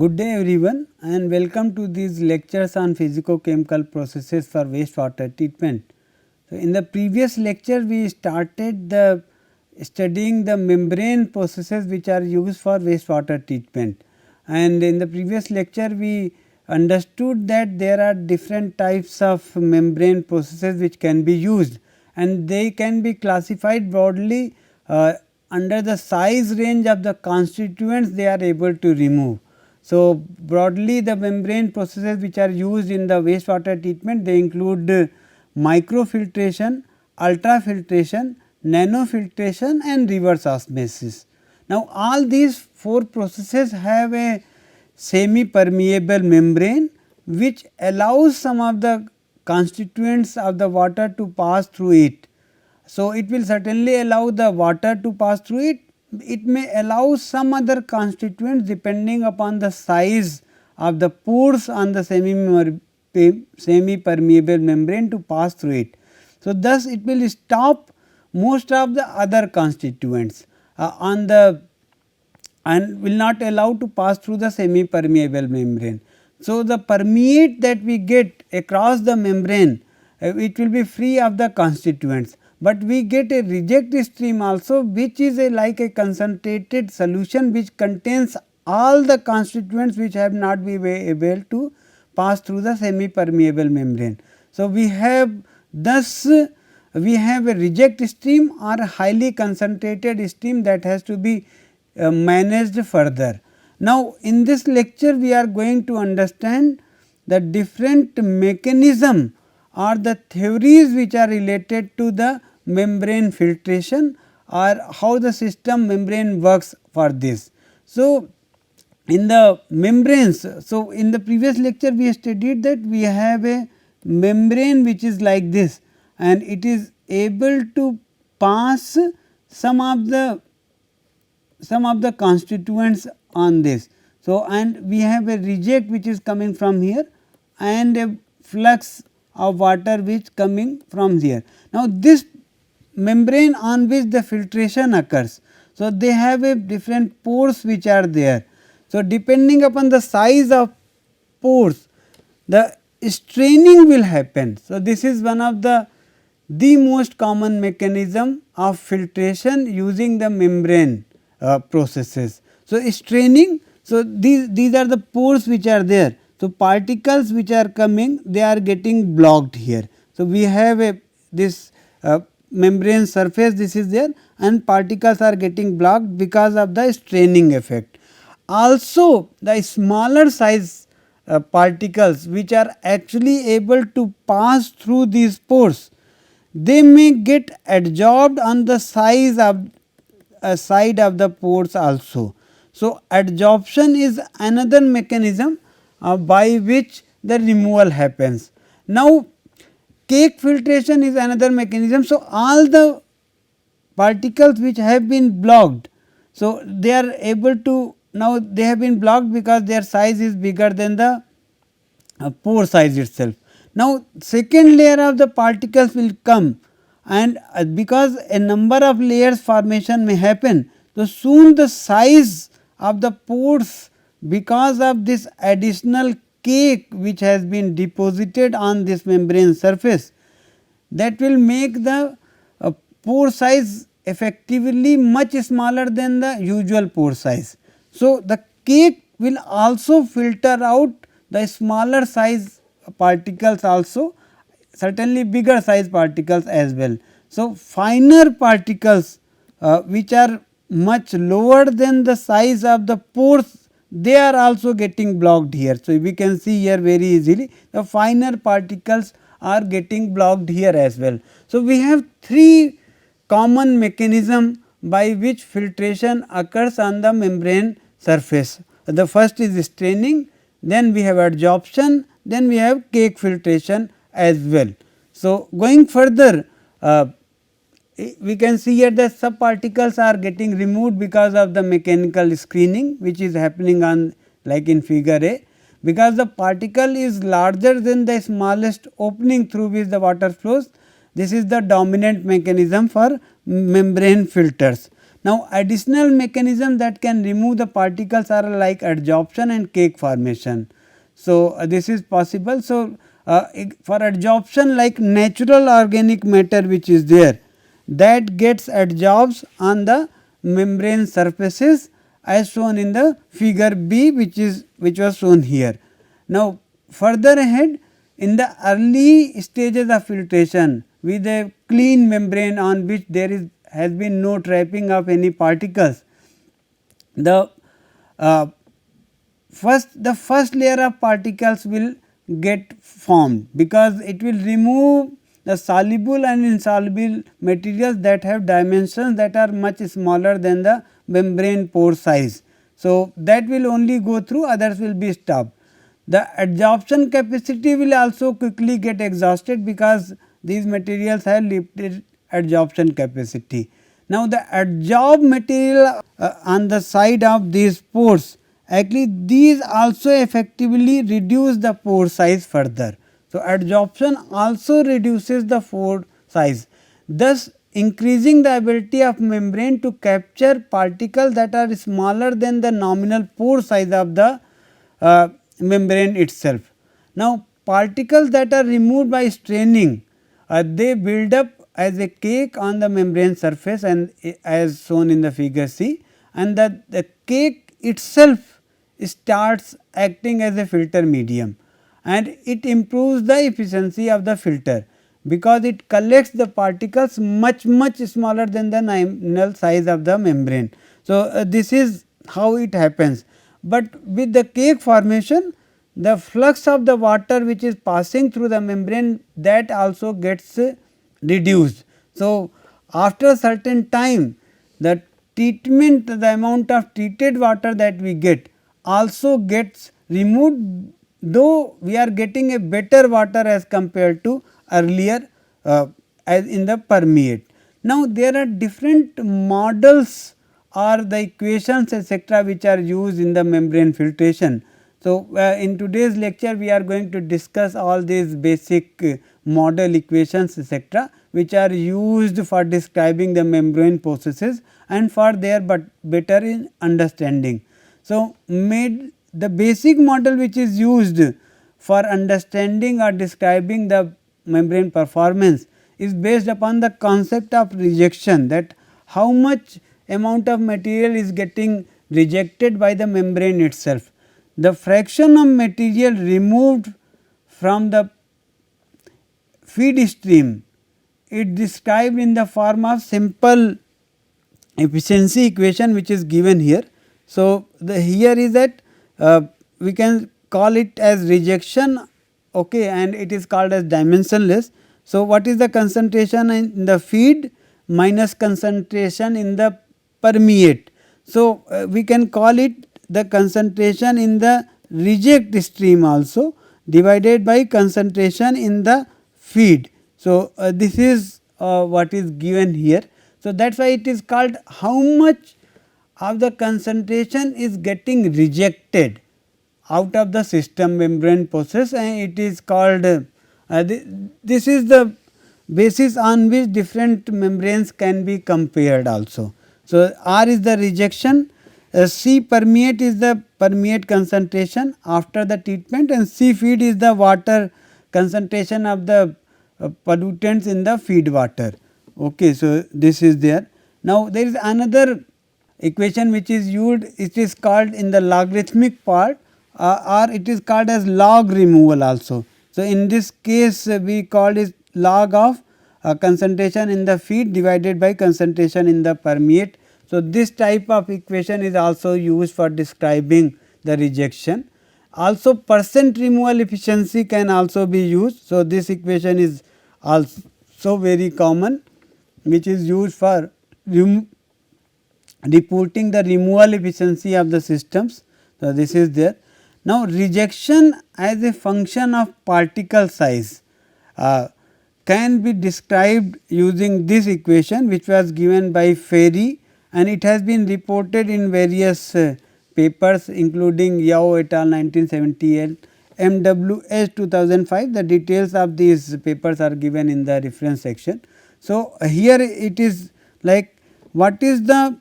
Good day everyone and welcome to these lectures on physico-chemical processes for wastewater treatment. So, in the previous lecture we started studying the membrane processes which are used for wastewater treatment, and in the previous lecture we understood that there are different types of membrane processes which can be used, and they can be classified broadly under the size range of the constituents they are able to remove. So, broadly the membrane processes which are used in the wastewater treatment, they include microfiltration, ultrafiltration, nanofiltration and reverse osmosis. Now, all these four processes have a semi permeable membrane which allows some of the constituents of the water to pass through it. So, it will certainly allow the water to pass through it. It may allow some other constituents depending upon the size of the pores on the semi permeable membrane to pass through it. So, thus it will stop most of the other constituents on the and will not allow to pass through the semi permeable membrane. So, the permeate that we get across the membrane, it will be free of the constituents, but we get a reject stream also, which is like a concentrated solution which contains all the constituents which have not been able to pass through the semi permeable membrane. So, we have thus we have a reject stream or a highly concentrated stream that has to be managed further. Now, in this lecture we are going to understand the different mechanism or the theories which are related to the membrane filtration or how the system membrane works for this. So, in the membranes, so in the previous lecture we studied that we have a membrane which is like this, and it is able to pass some of the constituents on this. So, and we have a reject which is coming from here and a flux of water which coming from here. Now, this membrane on which the filtration occurs, so they have a different pores which are there. So, depending upon the size of pores, the straining will happen. So, this is one of the most common mechanism of filtration using the membrane processes. So, straining, so these are the pores which are there. So, particles which are coming, they are getting blocked here. So, we have this membrane surface, this is there, and particles are getting blocked because of the straining effect. Also, the smaller size particles which are actually able to pass through these pores, they may get adsorbed on the size of side of the pores also. So, adsorption is another mechanism by which the removal happens. Now, cake filtration is another mechanism. So, all the particles which have been blocked, so they are able to, now they have been blocked because their size is bigger than the pore size itself. Now, second layer of the particles will come, and because a number of layers formation may happen, so soon the size of the pores, because of this additional cake which has been deposited on this membrane surface, that will make the pore size effectively much smaller than the usual pore size. So, the cake will also filter out the smaller size particles also, certainly bigger size particles as well. So, finer particles which are much lower than the size of the pores, they are also getting blocked here. So, we can see here very easily the finer particles are getting blocked here as well. So, we have three common mechanism by which filtration occurs on the membrane surface. The first is straining, then we have adsorption, then we have cake filtration as well. So, going further, we can see here that subparticles are getting removed because of the mechanical screening which is happening on like in figure A. Because the particle is larger than the smallest opening through which the water flows, this is the dominant mechanism for membrane filters. Now, additional mechanisms that can remove the particles are like adsorption and cake formation. So, this is possible. So, for adsorption, like natural organic matter which is there, that gets adsorbed on the membrane surfaces as shown in the figure B, which was shown here. Now, further ahead, in the early stages of filtration with a clean membrane on which there has been no trapping of any particles, the first layer of particles will get formed, because it will remove the soluble and insoluble materials that have dimensions that are much smaller than the membrane pore size. So, that will only go through, others will be stopped. The adsorption capacity will also quickly get exhausted, because these materials have limited adsorption capacity. Now, the adsorbed material on the side of these pores, actually these also effectively reduce the pore size further. So, adsorption also reduces the pore size, thus increasing the ability of membrane to capture particles that are smaller than the nominal pore size of the membrane itself. Now, particles that are removed by straining, they build up as a cake on the membrane surface, and as shown in the figure C, and the cake itself starts acting as a filter medium, and it improves the efficiency of the filter, because it collects the particles much smaller than the nominal size of the membrane. So, this is how it happens, but with the cake formation, the flux of the water which is passing through the membrane, that also gets reduced. So, after a certain time, the treatment, the amount of treated water that we get also gets removed, though we are getting a better water as compared to earlier as in the permeate. Now, there are different models or the equations etc., which are used in the membrane filtration. So, in today's lecture we are going to discuss all these basic model equations etc., which are used for describing the membrane processes and for their better in understanding. So, the basic model which is used for understanding or describing the membrane performance is based upon the concept of rejection, that how much amount of material is getting rejected by the membrane itself. The fraction of material removed from the feed stream is described in the form of simple efficiency equation, which is given here. So, here is that we can call it as rejection, okay, and it is called as dimensionless. So, what is the concentration in the feed minus concentration in the permeate. So, we can call it the concentration in the reject stream also divided by concentration in the feed. So, this is what is given here. So, that is why it is called how much of the concentration is getting rejected out of the system membrane process, and it is called this is the basis on which different membranes can be compared also. So, R is the rejection, C permeate is the permeate concentration after the treatment, and C feed is the water concentration of the pollutants in the feed water. Okay, so, this is there. Now, there is another equation which is used, it is called in the logarithmic part or it is called as log removal also. So, in this case we call it log of concentration in the feed divided by concentration in the permeate. So, this type of equation is also used for describing the rejection. Also percent removal efficiency can also be used. So, this equation is also very common, which is used for reporting the removal efficiency of the systems. So, this is there. Now, rejection as a function of particle size can be described using this equation, which was given by Ferry, and it has been reported in various papers including Yao et al. 1978, MWH 2005. The details of these papers are given in the reference section. So, here it is like what is the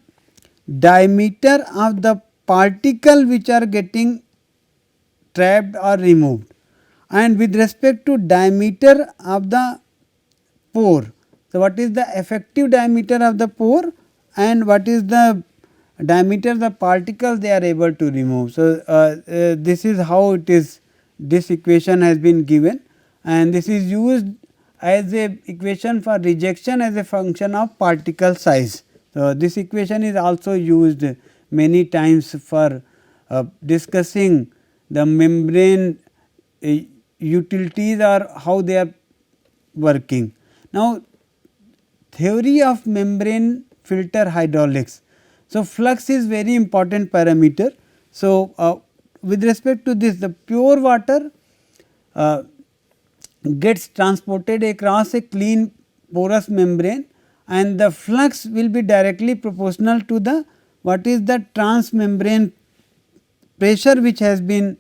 diameter of the particle which are getting trapped or removed, and with respect to diameter of the pore. So, what is the effective diameter of the pore and what is the diameter of the particles they are able to remove. So, this is how it is, this equation has been given, and this is used as a equation for rejection as a function of particle size. So, this equation is also used many times for discussing the membrane utilities or how they are working. Now, theory of membrane filter hydraulics. So, flux is very important parameter. So, with respect to this, the pure water gets transported across a clean porous membrane, and the flux will be directly proportional to the what is the transmembrane pressure which has been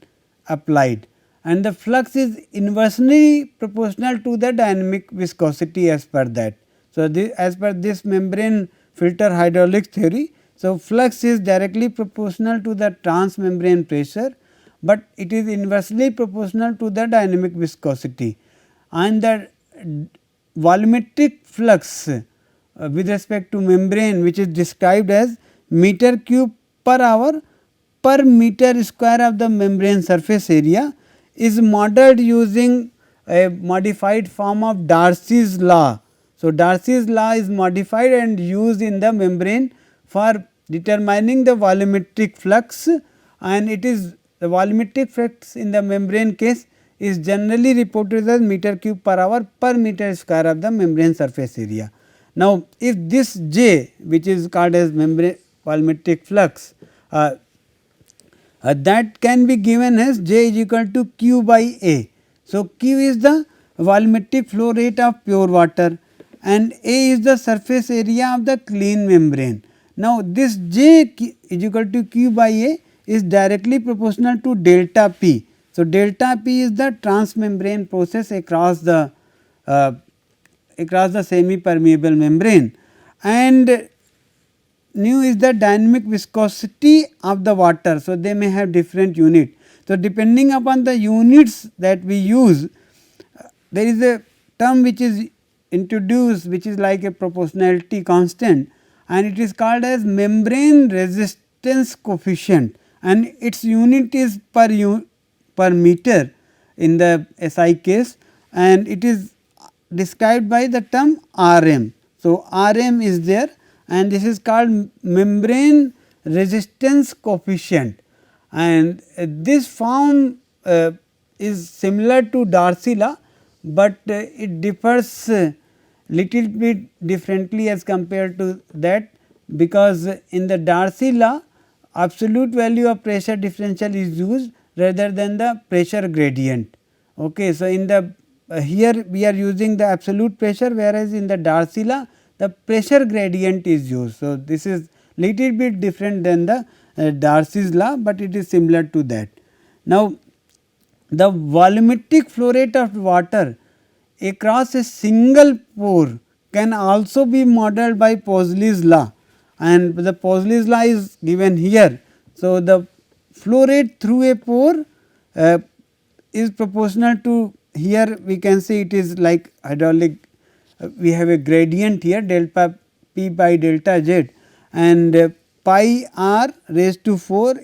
applied, and the flux is inversely proportional to the dynamic viscosity as per that. So, as per this membrane filter hydraulics theory, so flux is directly proportional to the transmembrane pressure, but it is inversely proportional to the dynamic viscosity, and the volumetric flux with respect to membrane, which is described as meter cube per hour per meter square of the membrane surface area, is modeled using a modified form of Darcy's law. So, Darcy's law is modified and used in the membrane for determining the volumetric flux, and it is the volumetric flux in the membrane case is generally reported as meter cube per hour per meter square of the membrane surface area. Now, if this J, which is called as membrane volumetric flux, that can be given as J is equal to Q by A. So, Q is the volumetric flow rate of pure water and A is the surface area of the clean membrane. Now, this J is equal to Q by A is directly proportional to delta P. So, delta P is the transmembrane process across the semi permeable membrane, and nu is the dynamic viscosity of the water. So, they may have different unit. So, depending upon the units that we use, there is a term which is introduced which is like a proportionality constant, and it is called as membrane resistance coefficient, and its unit is per meter in the SI case, and it is described by the term Rm. So, Rm is there, and this is called membrane resistance coefficient, and this form is similar to Darcy law, but it differs little bit differently as compared to that, because in the Darcy law absolute value of pressure differential is used rather than the pressure gradient. Okay. So, in the here we are using the absolute pressure, whereas in the Darcy law the pressure gradient is used. So, this is little bit different than the Darcy's law, but it is similar to that. Now, the volumetric flow rate of water across a single pore can also be modeled by Pauli's law, and the Pauli's law is given here. So, the flow rate through a pore is proportional to, here we can see it is like hydraulic, we have a gradient here delta P by delta Z, and pi r raised to 4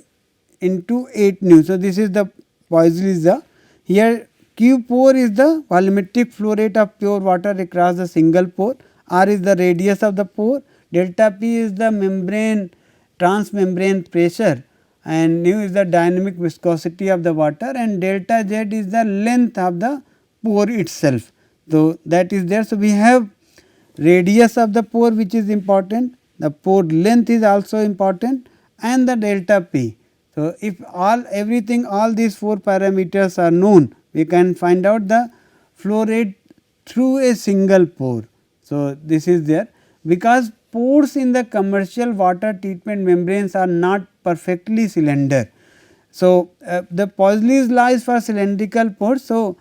into 8 nu. So, this is the Pauli's law. Here Q pore is the volumetric flow rate of pure water across the single pore, r is the radius of the pore, delta P is the membrane transmembrane pressure, and nu is the dynamic viscosity of the water, and delta Z is the length of the pore itself. So, that is there. So, we have radius of the pore which is important, the pore length is also important, and the delta P. So, if everything all these 4 parameters are known, we can find out the flow rate through a single pore. So, this is there, because pores in the commercial water treatment membranes are not perfectly cylinder. So, the Pauli's law is for cylindrical pores. So,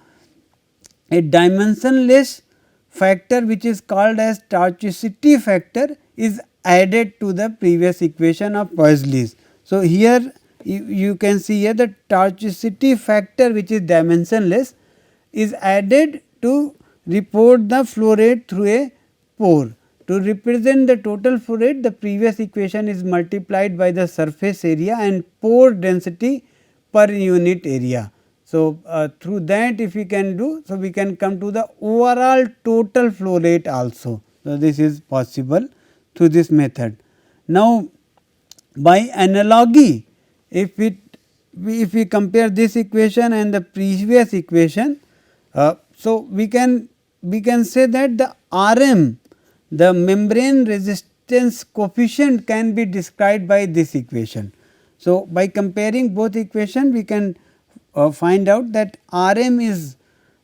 a dimensionless factor which is called as tortuosity factor is added to the previous equation of Poiseuille's. So, here you can see here the tortuosity factor, which is dimensionless, is added to report the flow rate through a pore. To represent the total flow rate, the previous equation is multiplied by the surface area and pore density per unit area. So, through that if we can do, so we can come to the overall total flow rate also. So, this is possible through this method. Now, by analogy, if we compare this equation and the previous equation, so we can say that the RM, the membrane resistance coefficient, can be described by this equation. So, by comparing both equations we can find out that RM is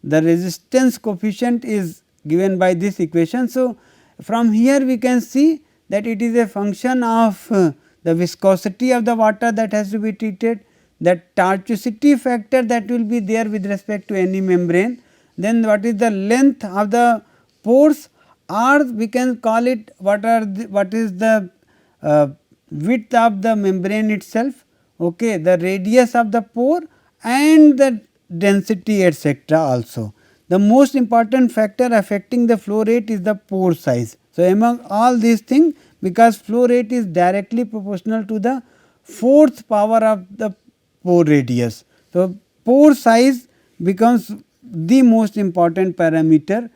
the resistance coefficient is given by this equation. So, from here we can see that it is a function of the viscosity of the water that has to be treated, that tortuosity factor that will be there with respect to any membrane, then what is the length of the pores, or we can call it what is the width of the membrane itself, okay, the radius of the pore and the density etcetera also. The most important factor affecting the flow rate is the pore size. So, among all these things, because flow rate is directly proportional to the fourth power of the pore radius. So, pore size becomes the most important parameter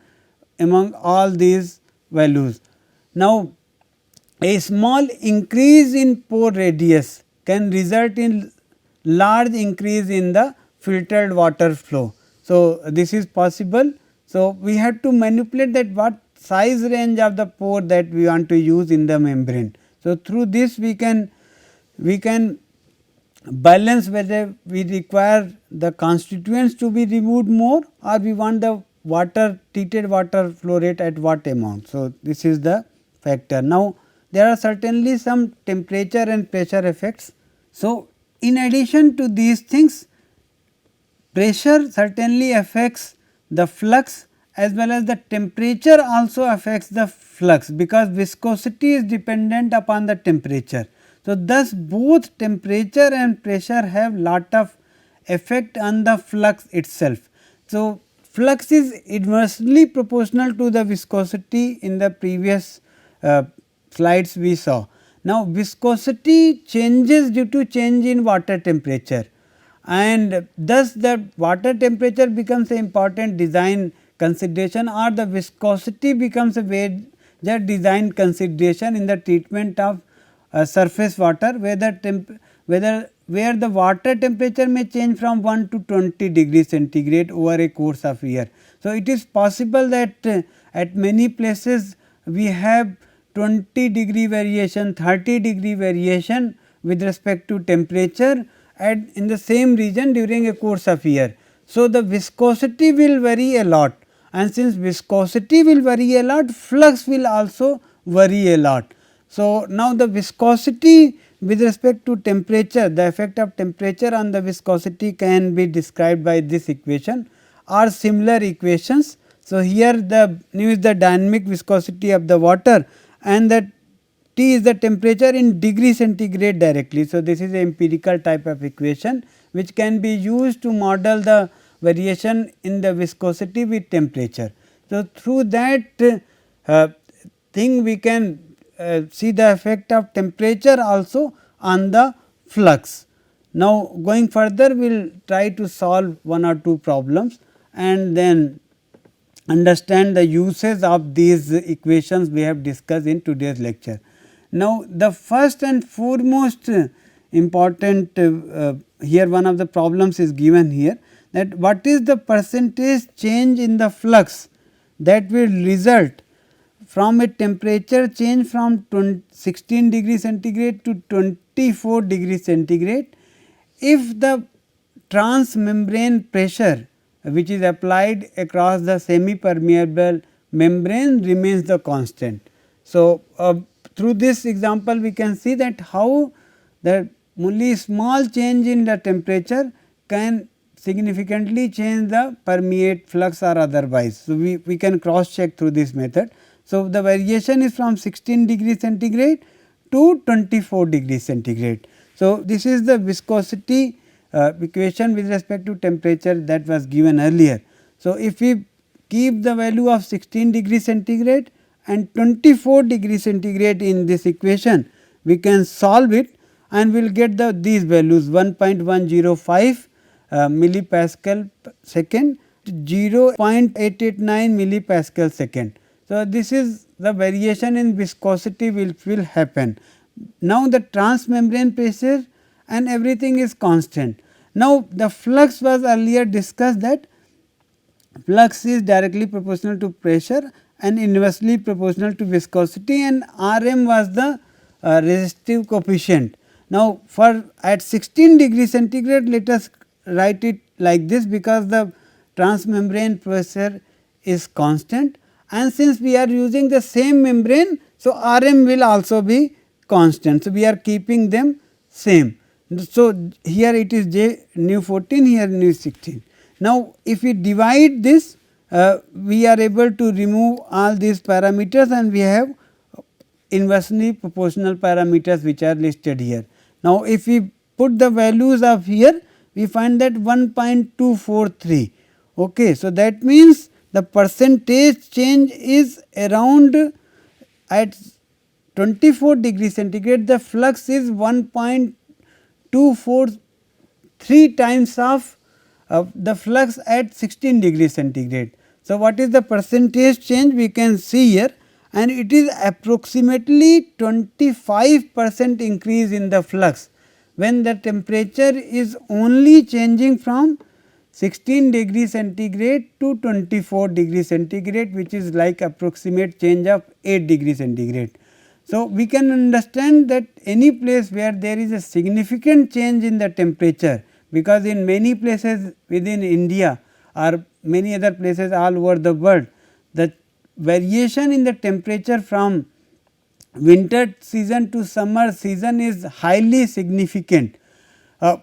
among all these values. Now, a small increase in pore radius can result in large increase in the filtered water flow. So, this is possible. So, we have to manipulate that what size range of the pore that we want to use in the membrane. So, through this we can balance whether we require the constituents to be removed more or we want the water treated water flow rate at what amount. So, this is the factor. Now, there are certainly some temperature and pressure effects. So, in addition to these things, pressure certainly affects the flux as well as the temperature also affects the flux, because viscosity is dependent upon the temperature. So, thus both temperature and pressure have lot of effect on the flux itself. So, flux is inversely proportional to the viscosity in the previous slides we saw. Now, viscosity changes due to change in water temperature, and thus the water temperature becomes an important design consideration, or the viscosity becomes a major design consideration in the treatment of surface water, where the water temperature may change from 1 to 20 degrees centigrade over a course of year. So, it is possible that at many places we have 20 degree variation, 30 degree variation with respect to temperature in the same region during a course of year. So, the viscosity will vary a lot, and since viscosity will vary a lot, flux will also vary a lot. So, now the viscosity with respect to temperature, the effect of temperature on the viscosity can be described by this equation or similar equations. So, here the nu is the dynamic viscosity of the water and that T is the temperature in degree centigrade directly. So, this is a empirical type of equation which can be used to model the variation in the viscosity with temperature. So, through that thing we can see the effect of temperature also on the flux. Now, going further we will try to solve one or two problems and then understand the uses of these equations we have discussed in today's lecture. Now, the first and foremost important here one of the problems is given here, that what is the percentage change in the flux that will result from a temperature change from 16 degree centigrade to 24 degree centigrade if the transmembrane pressure which is applied across the semi permeable membrane remains the constant. So, through this example we can see that how the only small change in the temperature can significantly change the permeate flux or otherwise. So, we can cross check through this method. So, the variation is from 16 degree centigrade to 24 degree centigrade. So, this is the viscosity equation with respect to temperature that was given earlier. So, if we keep the value of 16 degree centigrade and 24 degree centigrade in this equation, we can solve it and we will get these values 1.105 millipascal second, 0.889 millipascal second. So, this is the variation in viscosity which will happen. Now, the transmembrane pressure and everything is constant. Now, the flux was earlier discussed that flux is directly proportional to pressure and inversely proportional to viscosity, and Rm was the resistive coefficient. Now, for at 16 degree centigrade, let us write it like this, because the transmembrane pressure is constant, and since we are using the same membrane, so Rm will also be constant. So, we are keeping them same. So, here it is J nu 14, here nu 16. Now, if we divide this, we are able to remove all these parameters and we have inversely proportional parameters which are listed here. Now, if we put the values of here, we find that 1.243. Okay. So, that means the percentage change is around at 24 degree centigrade, the flux is 1.243 times of the flux at 16 degree centigrade. So, what is the percentage change we can see here, and it is approximately 25% increase in the flux when the temperature is only changing from 16 degree centigrade to 24 degree centigrade, which is like approximate change of 8 degree centigrade. So, we can understand that any place where there is a significant change in the temperature, because in many places within India or many other places all over the world, the variation in the temperature from winter season to summer season is highly significant.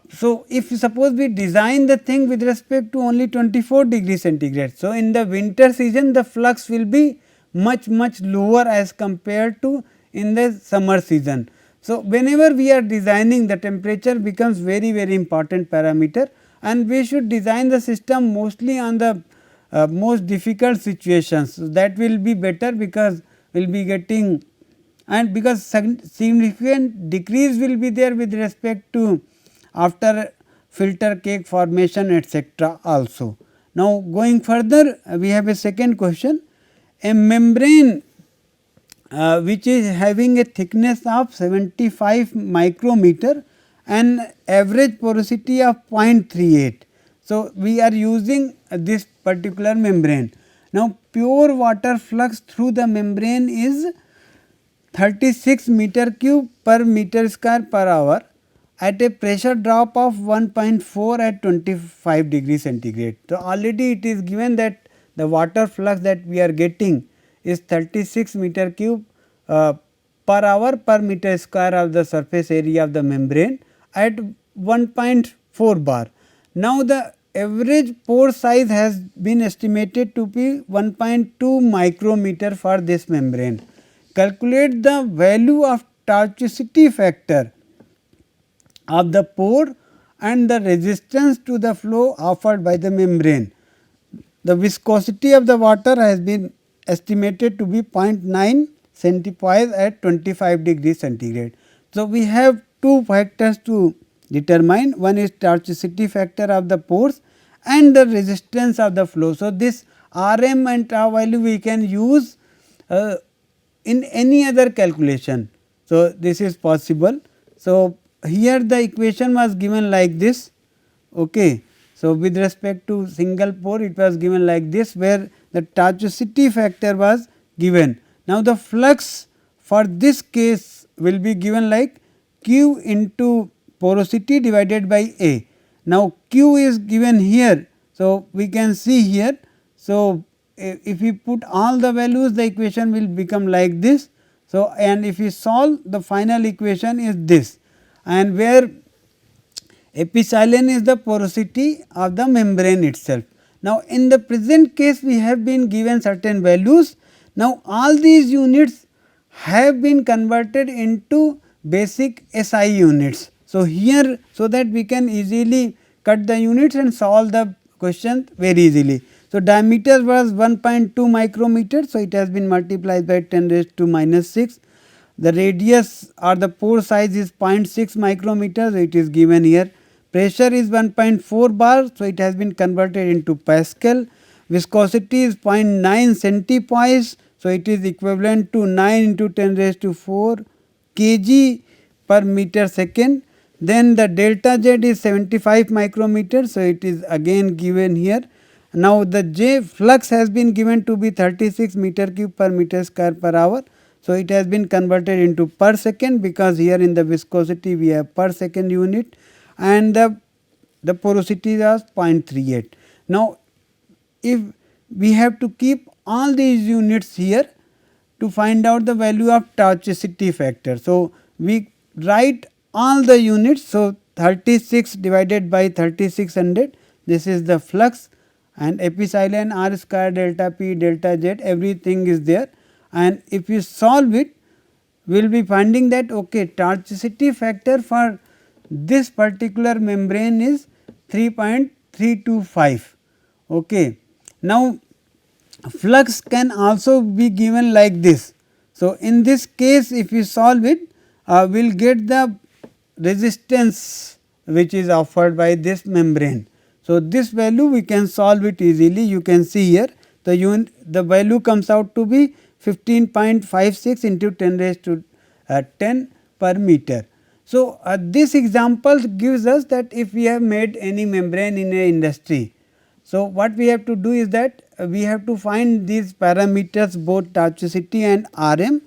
So, if suppose we design the thing with respect to only 24 degree centigrade. So, in the winter season the flux will be much lower as compared to in the summer season. So, whenever we are designing, the temperature becomes very important parameter, and we should design the system mostly on the most difficult situations. So, that will be better, because we will be getting, and because significant decrease will be there with respect to after filter cake formation etc. also. Now, going further, we have a second question. A membrane which is having a thickness of 75 micrometer and average porosity of 0.38. So, we are using this particular membrane. Now, pure water flux through the membrane is 36 meter cube per meter square per hour at a pressure drop of 1.4 at 25 degree centigrade. So, already it is given that the water flux that we are getting is 36 meter cube per hour per meter square of the surface area of the membrane at 1.4 bar. Now, the average pore size has been estimated to be 1.2 micrometer for this membrane. Calculate the value of tortuosity factor of the pore and the resistance to the flow offered by the membrane. The viscosity of the water has been estimated to be 0.9 centipoise at 25 degree centigrade. So, we have two factors to determine, one is tortuosity factor of the pores and the resistance of the flow. So, this Rm and tau value we can use in any other calculation. So, this is possible. So, here the equation was given like this. Okay. So, with respect to single pore it was given like this, where the tortuosity factor was given. Now, the flux for this case will be given like Q into porosity divided by A. Now, Q is given here. So, we can see here. So, if we put all the values, the equation will become like this. So, and if we solve, the final equation is this, and where epsilon is the porosity of the membrane itself. Now, in the present case we have been given certain values. Now, all these units have been converted into basic SI units. So, here so that we can easily cut the units and solve the question very easily. So, diameter was 1.2 micrometer. So, it has been multiplied by 10 raised to minus 6. The radius or the pore size is 0.6 micrometer. So, it is given here. Pressure is 1.4 bar. So, it has been converted into Pascal. Viscosity is 0.9 centipoise. So, it is equivalent to 9 into 10 raised to 4 kg per meter second. Then the delta Z is 75 micrometer. So, it is again given here. Now, the J flux has been given to be 36 meter cube per meter square per hour. So, it has been converted into per second, because here in the viscosity we have per second unit, and the porosity is 0.38. Now, if we have to keep all these units here to find out the value of tortuosity factor. So, we write all the units. So, 36 divided by 3600, this is the flux, and epsilon r square delta p delta z, everything is there, and if you solve it, we will be finding that okay, tortuosity factor for this particular membrane is 3.325. Okay. Now, flux can also be given like this. So, in this case, if you solve it, we will get the resistance which is offered by this membrane. So, this value we can solve it easily. You can see here the value comes out to be 15.56 into 10 raised to 10 per meter. So, this example gives us that if we have made any membrane in a industry. So, what we have to do is that we have to find these parameters, both tortuosity and Rm,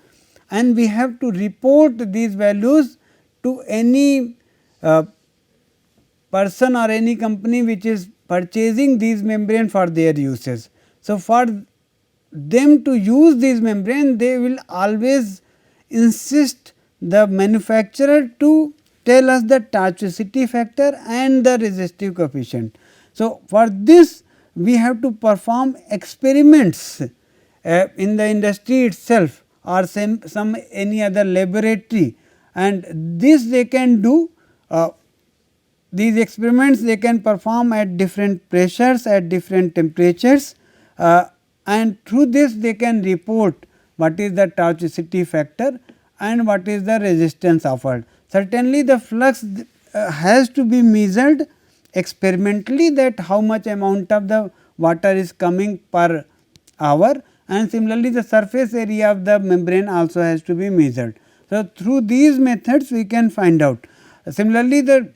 and we have to report these values to any person or any company which is purchasing these membrane for their uses. So, for them to use these membrane, they will always insist the manufacturer to tell us the tortuosity factor and the resistive coefficient. So, for this we have to perform experiments in the industry itself or some any other laboratory, and this they can do. These experiments they can perform at different pressures, at different temperatures, and through this they can report what is the tortuosity factor and what is the resistance offered. Certainly, the flux has to be measured experimentally, that how much amount of the water is coming per hour, and similarly the surface area of the membrane also has to be measured. So, through these methods we can find out. Similarly, the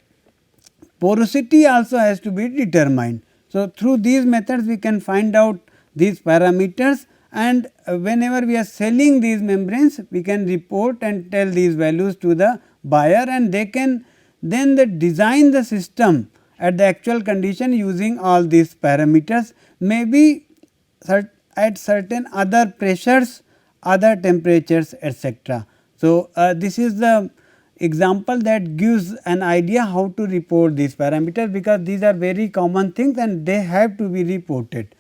porosity also has to be determined. So, through these methods we can find out these parameters, and whenever we are selling these membranes, we can report and tell these values to the buyer, and they can then design the system at the actual condition using all these parameters, maybe at certain other pressures, other temperatures, etc. So, this is the example that gives an idea how to report these parameters, because these are very common things and they have to be reported.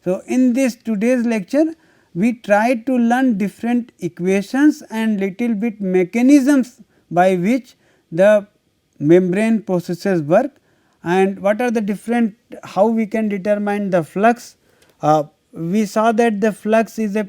So, in this today's lecture, we tried to learn different equations and little bit mechanisms by which the membrane processes work, and what are the different, how we can determine the flux. We saw that the flux is a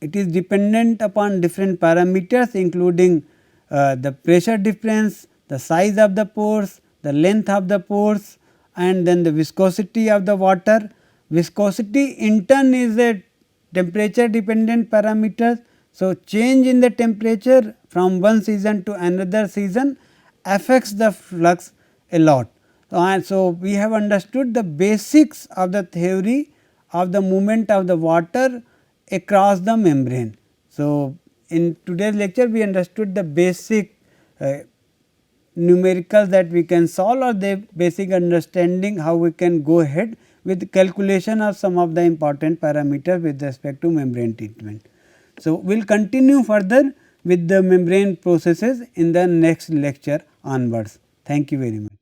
it is dependent upon different parameters, including the pressure difference, the size of the pores, the length of the pores, and then the viscosity of the water. Viscosity in turn is a temperature dependent parameter. So, change in the temperature from one season to another season affects the flux a lot. So, we have understood the basics of the theory of the movement of the water across the membrane. So, in today's lecture we understood the basic numericals that we can solve, or the basic understanding how we can go ahead with calculation of some of the important parameters with respect to membrane treatment. So, we will continue further with the membrane processes in the next lecture onwards. Thank you very much.